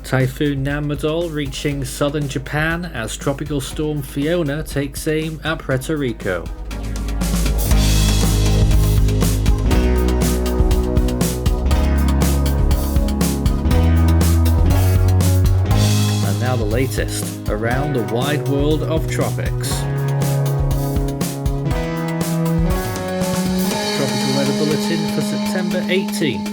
Typhoon Nanmadol reaching southern Japan as Tropical Storm Fiona takes aim at Puerto Rico. And now the latest around the wide world of tropics. Tropical Weather Bulletin for September 18th.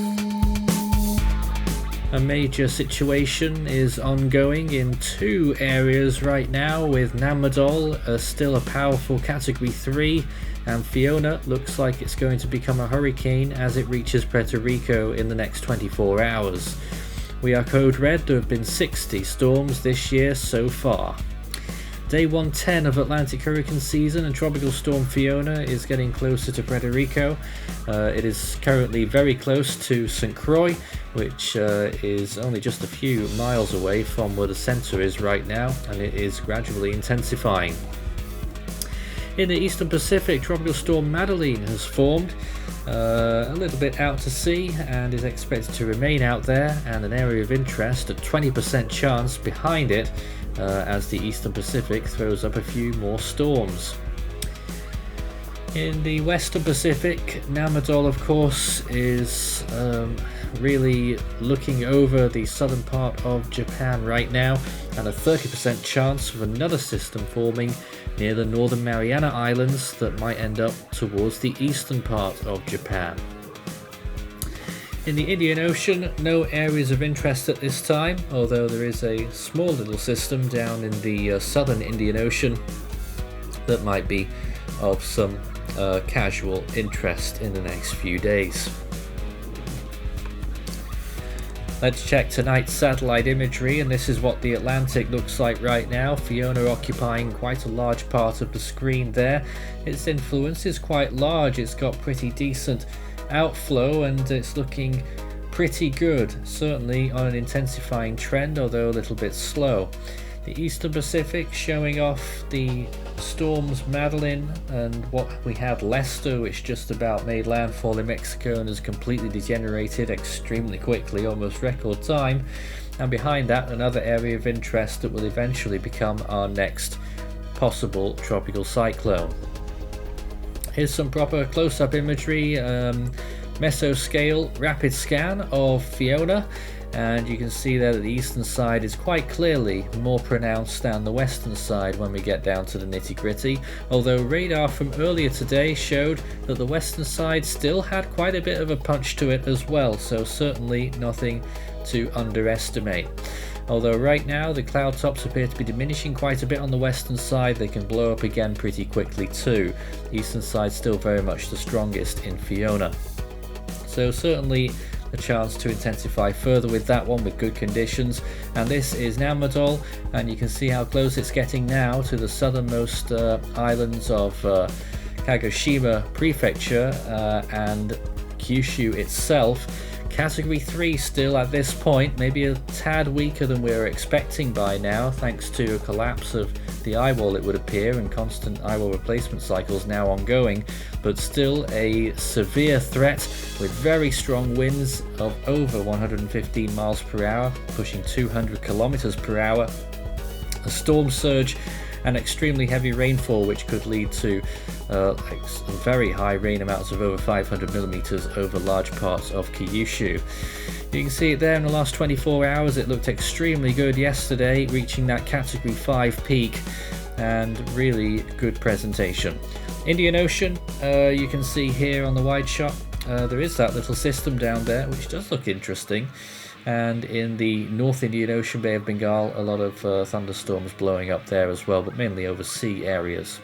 A major situation is ongoing in two areas right now, with Nanmadol still a powerful Category 3 and Fiona looks like it's going to become a hurricane as it reaches Puerto Rico in the next 24 hours. We are code red. There have been 60 storms this year so far. Day 110 of Atlantic hurricane season, and Tropical Storm Fiona is getting closer to Puerto Rico. It is currently very close to St. Croix, which is only just a few miles away from where the centre is right now, and it is gradually intensifying. In the Eastern Pacific, Tropical Storm Madeline has formed a little bit out to sea and is expected to remain out there, and an area of interest, a 20% chance behind it as the Eastern Pacific throws up a few more storms. In the Western Pacific, Nanmadol of course is really looking over the southern part of Japan right now, and a 30% chance of another system forming near the Northern Mariana Islands that might end up towards the eastern part of Japan. In the Indian Ocean, no areas of interest at this time, although there is a small little system down in the southern Indian Ocean that might be of some casual interest in the next few days. Let's check tonight's satellite imagery, and this is what the Atlantic looks like right now. Fiona occupying quite a large part of the screen there. Its influence is quite large. It's got pretty decent outflow and it's looking pretty good, certainly on an intensifying trend, although a little bit slow. The Eastern Pacific showing off the storms Madeline and what we had Lester, which just about made landfall in Mexico and has completely degenerated extremely quickly, almost record time. And behind that, another area of interest that will eventually become our next possible tropical cyclone. Here's some proper close-up imagery, mesoscale rapid scan of Fiona, and you can see there that the eastern side is quite clearly more pronounced than the western side when we get down to the nitty-gritty, although radar from earlier today showed that the western side still had quite a bit of a punch to it as well, so certainly nothing to underestimate. Although right now the cloud tops appear to be diminishing quite a bit on the western side, they can blow up again pretty quickly too. The eastern side still very much the strongest in Fiona. So certainly a chance to intensify further with that one with good conditions. And this is Nanmadol, and you can see how close it's getting now to the southernmost islands of Kagoshima Prefecture and Kyushu itself. Category 3 still at this point, maybe a tad weaker than we were expecting by now, thanks to a collapse of the eyewall, it would appear, and constant eyewall replacement cycles now ongoing, but still a severe threat with very strong winds of over 115 miles per hour, pushing 200 kilometers per hour, a storm surge and extremely heavy rainfall, which could lead to very high rain amounts of over 500 millimeters over large parts of Kyushu. You can see it there in the last 24 hours. It looked extremely good yesterday, reaching that Category 5 peak, and really good presentation. Indian Ocean, you can see here on the wide shot, there is that little system down there, which does look interesting. And in the North Indian Ocean, Bay of Bengal, a lot of thunderstorms blowing up there as well, but mainly over sea areas.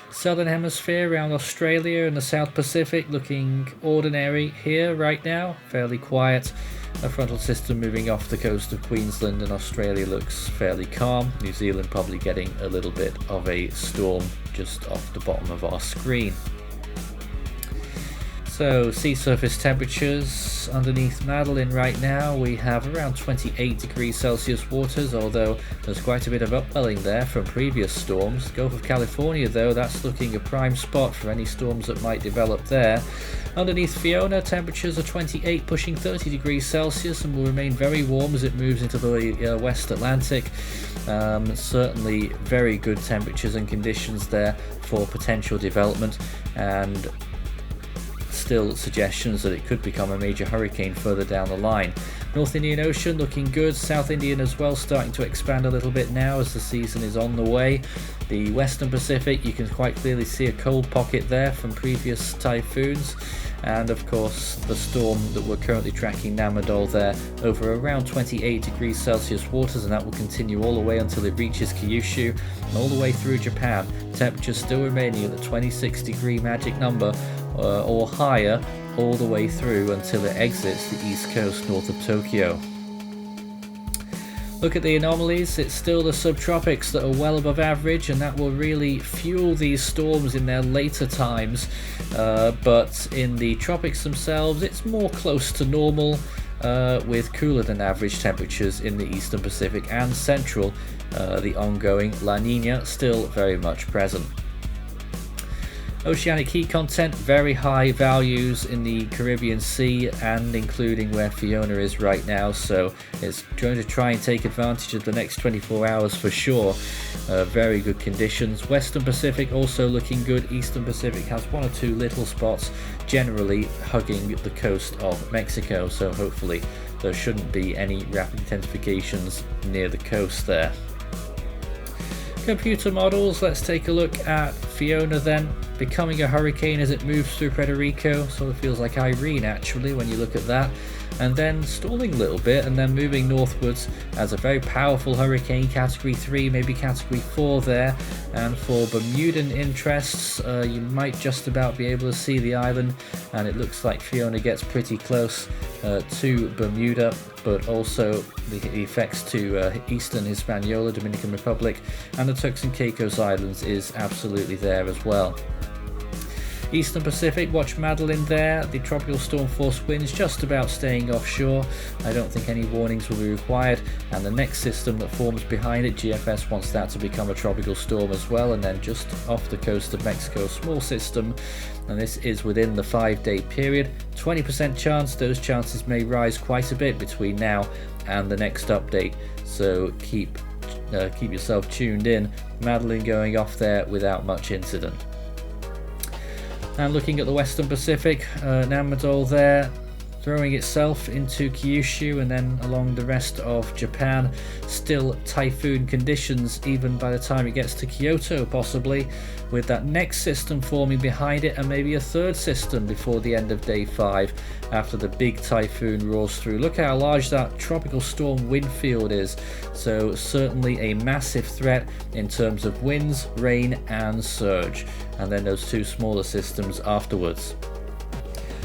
Southern Hemisphere around Australia and the South Pacific looking ordinary here right now, fairly quiet. A frontal system moving off the coast of Queensland, and Australia looks fairly calm. New Zealand probably getting a little bit of a storm just off the bottom of our screen. So sea surface temperatures underneath Madeline right now, we have around 28 degrees Celsius waters, although there's quite a bit of upwelling there from previous storms. Gulf of California though, that's looking a prime spot for any storms that might develop there. Underneath Fiona, temperatures are 28 pushing 30 degrees Celsius and will remain very warm as it moves into the West Atlantic. Certainly very good temperatures and conditions there for potential development, and still suggestions that it could become a major hurricane further down the line. North Indian Ocean looking good, South Indian as well starting to expand a little bit now as the season is on the way. The Western Pacific, you can quite clearly see a cold pocket there from previous typhoons, and of course the storm that we're currently tracking, Nanmadol, there over around 28 degrees Celsius waters, and that will continue all the way until it reaches Kyushu and all the way through Japan. Temperatures still remaining at the 26 degree magic number or higher all the way through until it exits the east coast north of Tokyo. Look at the anomalies, it's still the subtropics that are well above average, and that will really fuel these storms in their later times, but in the tropics themselves it's more close to normal, with cooler than average temperatures in the eastern Pacific and central. The ongoing La Nina still very much present. Oceanic heat content, very high values in the Caribbean Sea and including where Fiona is right now, so it's going to try and take advantage of the next 24 hours for sure. Very good conditions. Western Pacific also looking good. Eastern Pacific has one or two little spots generally hugging the coast of Mexico, so hopefully there shouldn't be any rapid intensifications near the coast there. Computer models, let's take a look at Fiona then, becoming a hurricane as it moves through Puerto Rico. Sort of feels like Irene actually when you look at that, and then stalling a little bit and then moving northwards as a very powerful hurricane, category 3, maybe category 4 there. And for Bermudan interests, you might just about be able to see the island, and it looks like Fiona gets pretty close to Bermuda, but also the effects to eastern Hispaniola, Dominican Republic, and the Turks and Caicos Islands is absolutely there as well. Eastern Pacific, watch Madeline there. The tropical storm force winds just about staying offshore. I don't think any warnings will be required, and the next system that forms behind it, GFS wants that to become a tropical storm as well, and then just off the coast of Mexico, small system, and this is within the 5-day period. 20% chance, those chances may rise quite a bit between now and the next update, so keep yourself tuned in. Madeline going off there without much incident. And looking at the Western Pacific, Nanmadol there, throwing itself into Kyushu and then along the rest of Japan. Still typhoon conditions even by the time it gets to Kyoto, possibly, with that next system forming behind it and maybe a third system before the end of day 5 after the big typhoon roars through. Look how large that tropical storm wind field is, so certainly a massive threat in terms of winds, rain and surge, and then those two smaller systems afterwards.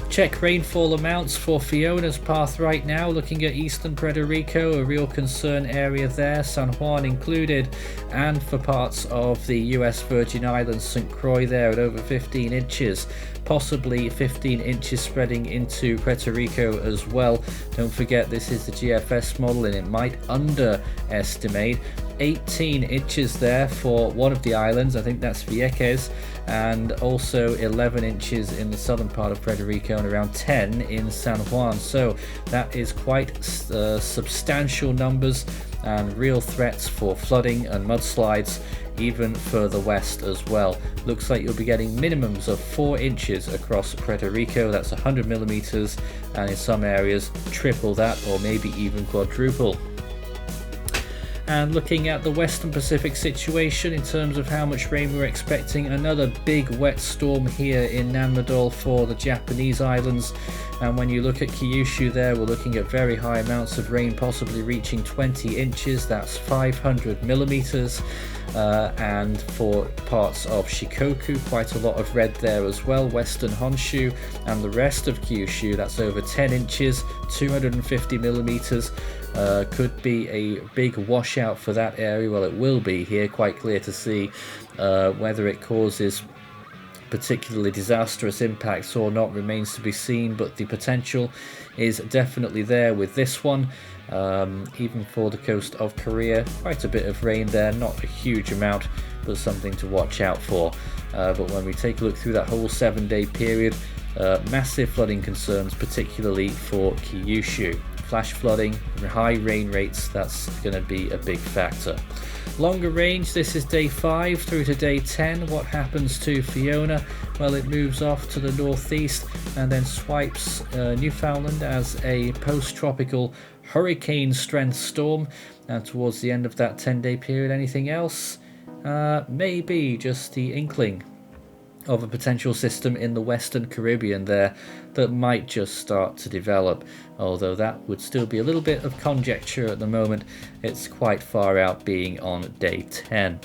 Check rainfall amounts for Fiona's path right now, looking at eastern Puerto Rico, a real concern area there, San Juan included, and for parts of the US Virgin Islands, St. Croix there at over 15 inches, possibly 15 inches spreading into Puerto Rico as well. Don't forget this is the GFS model and it might underestimate. 18 inches there for one of the islands, I think that's Vieques, and also 11 inches in the southern part of Puerto Rico and around 10 in San Juan. So that is quite substantial numbers and real threats for flooding and mudslides even further west as well. Looks like you'll be getting minimums of 4 inches across Puerto Rico, that's 100 millimeters, and in some areas triple that or maybe even quadruple. And looking at the Western Pacific situation in terms of how much rain we're expecting, another big wet storm here in Nanmadol for the Japanese islands. And when you look at Kyushu there, we're looking at very high amounts of rain, possibly reaching 20 inches, that's 500 millimeters. And for parts of Shikoku, quite a lot of red there as well. Western Honshu and the rest of Kyushu, that's over 10 inches, 250 millimeters. Could be a big washout for that area. Well, it will be here, quite clear to see. Whether it causes particularly disastrous impacts or not remains to be seen, but the potential is definitely there with this one. Even for the coast of Korea, quite a bit of rain there, not a huge amount, but something to watch out for. But when we take a look through that whole 7-day period, massive flooding concerns, particularly for Kyushu. Flash flooding, high rain rates, that's going to be a big factor. Longer range, this is day 5 through to day 10. What happens to Fiona? Well, it moves off to the northeast and then swipes Newfoundland as a post-tropical hurricane strength storm. And towards the end of that 10-day period, anything else? Maybe just the inkling of a potential system in the Western Caribbean there that might just start to develop, although that would still be a little bit of conjecture at the moment. It's quite far out, being on day 10.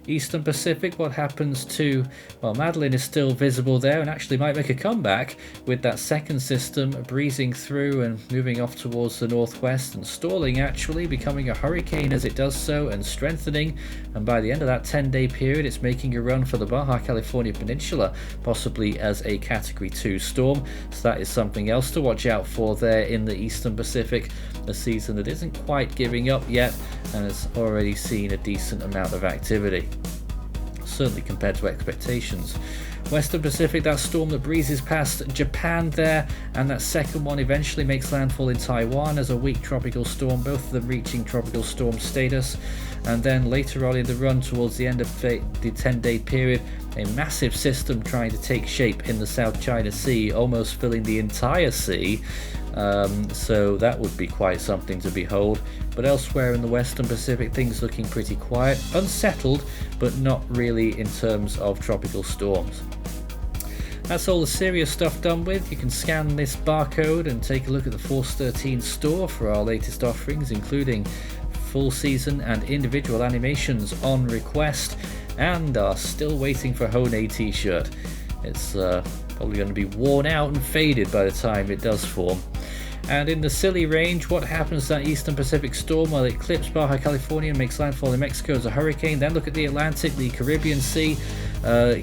Eastern Pacific, what happens to, well, Madeline is still visible there and actually might make a comeback with that second system breezing through and moving off towards the northwest and stalling, actually becoming a hurricane as it does so and strengthening, and by the end of that 10-day period it's making a run for the Baja California Peninsula, possibly as a Category 2 storm. So that is something else to watch out for there in the Eastern Pacific, a season that isn't quite giving up yet and has already seen a decent amount of activity, certainly compared to expectations. Western Pacific, that storm that breezes past Japan there, and that second one eventually makes landfall in Taiwan as a weak tropical storm, both of them reaching tropical storm status. And then later on in the run towards the end of the 10-day period, a massive system trying to take shape in the South China Sea, almost filling the entire sea. So that would be quite something to behold. But elsewhere in the Western Pacific, things looking pretty quiet, unsettled, but not really in terms of tropical storms. That's all the serious stuff done with. You can scan this barcode and take a look at the Force 13 store for our latest offerings, including full season and individual animations on request, and are still waiting for Hone t-shirt. It's probably going to be worn out and faded by the time it does form. And in the silly range, what happens to that Eastern Pacific storm? Well, it clips Baja California and makes landfall in Mexico as a hurricane. Then look at the Atlantic, the Caribbean Sea,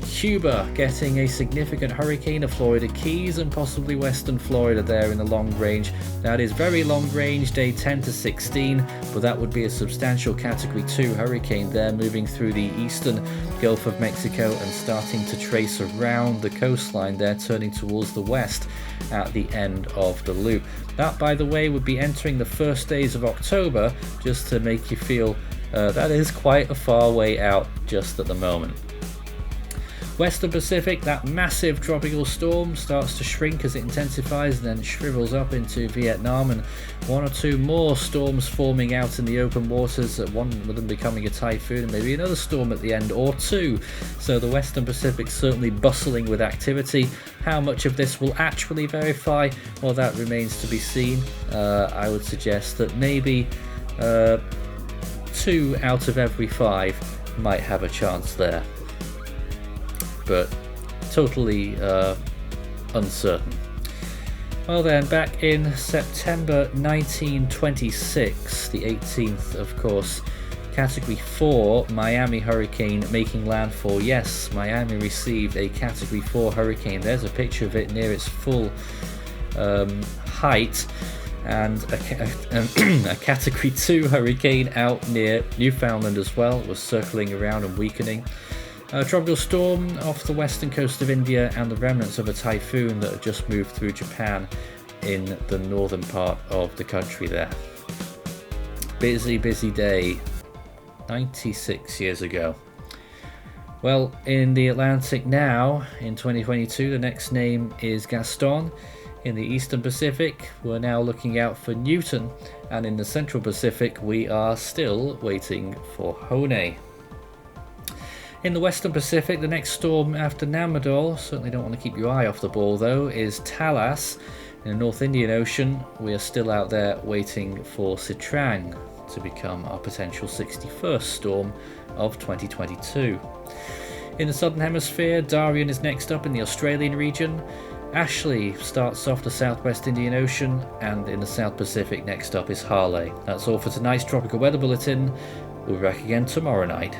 Cuba getting a significant hurricane, of Florida Keys and possibly Western Florida there in the long range. That is very long range, day 10 to 16, but that would be a substantial Category 2 hurricane there, moving through the eastern Gulf of Mexico and starting to trace around the coastline there, turning towards the west at the end of the loop. That, by the way, would be entering the first days of October, just to make you feel that is quite a far way out just at the moment. Western Pacific, that massive tropical storm starts to shrink as it intensifies and then shrivels up into Vietnam, and one or two more storms forming out in the open waters, one of them becoming a typhoon and maybe another storm at the end or two. So the Western Pacific certainly bustling with activity. How much of this will actually verify? Well, that remains to be seen. I would suggest that maybe 2 out of every 5 might have a chance there, but totally uncertain. Well then, back in September 1926, the 18th of course, Category 4 Miami hurricane making landfall. Yes, Miami received a Category 4 hurricane. There's a picture of it near its full height, and a Category 2 hurricane out near Newfoundland as well was circling around and weakening. A tropical storm off the western coast of India, and the remnants of a typhoon that had just moved through Japan in the northern part of the country there. Busy day 96 years ago. Well, in the Atlantic now, in 2022, the next name is Gaston. In the Eastern Pacific, we're now looking out for Newton, and in the Central Pacific, we are still waiting for Hone. In the Western Pacific, the next storm after Nanmadol, certainly don't want to keep your eye off the ball though, is Talas. In the North Indian Ocean, we are still out there waiting for Sitrang to become our potential 61st storm of 2022. In the Southern Hemisphere, Darian is next up in the Australian region. Ashley starts off the Southwest Indian Ocean, and in the South Pacific next up is Harley. That's all for tonight's Tropical Weather Bulletin. We'll be back again tomorrow night.